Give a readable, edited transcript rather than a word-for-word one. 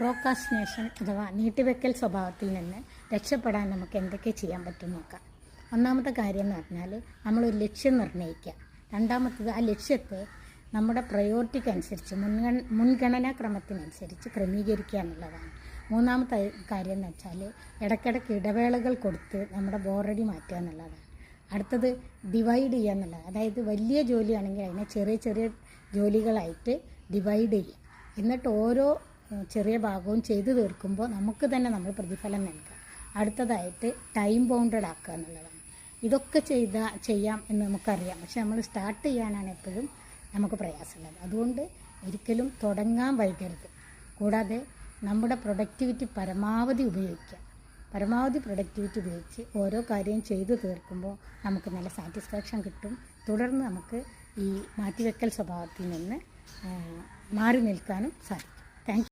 Procrastination അഥവാ നീട്ടിവെക്കൽ സ്വഭാവത്തിൽ നിന്ന് രക്ഷപ്പെടാൻ നമുക്ക് എന്തൊക്കെ ചെയ്യാൻ പറ്റും നോക്കാം. ഒന്നാമത്തെ കാര്യം എന്ന് പറഞ്ഞാൽ നമ്മളൊരു ലക്ഷ്യം നിർണ്ണയിക്കുക. രണ്ടാമത്തത് ആ ലക്ഷ്യത്തെ നമ്മുടെ പ്രയോറിറ്റിക്കനുസരിച്ച് മുൻഗണനാ ക്രമത്തിനനുസരിച്ച് ക്രമീകരിക്കുക എന്നുള്ളതാണ്. മൂന്നാമത്തെ കാര്യം എന്ന് വെച്ചാൽ ഇടയ്ക്കിടയ്ക്ക് ഇടവേളകൾ കൊടുത്ത് നമ്മുടെ ബോറടി മാറ്റുക എന്നുള്ളതാണ്. അടുത്തത് ഡിവൈഡ് ചെയ്യുക എന്നുള്ളത്, അതായത് വലിയ ജോലിയാണെങ്കിൽ അതിനെ ചെറിയ ചെറിയ ജോലികളായിട്ട് ഡിവൈഡ് ചെയ്യുക. എന്നിട്ട് ഓരോ ചെറിയ ഭാഗവും ചെയ്തു തീർക്കുമ്പോൾ നമുക്ക് തന്നെ നമ്മൾ പ്രതിഫലം നൽകുക. അടുത്തതായിട്ട് ടൈം ബൗണ്ടഡ് ആക്കുക എന്നുള്ളതാണ്. ഇതൊക്കെ ചെയ്യാം എന്ന് നമുക്കറിയാം, പക്ഷെ നമ്മൾ സ്റ്റാർട്ട് ചെയ്യാനാണ് എപ്പോഴും നമുക്ക് പ്രയാസമുള്ളത്. അതുകൊണ്ട് ഒരിക്കലും തുടങ്ങാൻ വൈകരുത്. കൂടാതെ നമ്മുടെ പ്രൊഡക്ടിവിറ്റി പരമാവധി ഉപയോഗിക്കുക. പരമാവധി പ്രൊഡക്ടിവിറ്റി ഉപയോഗിച്ച് ഓരോ കാര്യം ചെയ്തു തീർക്കുമ്പോൾ നമുക്ക് നല്ല സാറ്റിസ്ഫാക്ഷൻ കിട്ടും. തുടർന്ന് നമുക്ക് ഈ മാറ്റിവെക്കൽ സ്വഭാവത്തിൽ നിന്ന് മാറി നിൽക്കാനും സാധിക്കും. Thank you.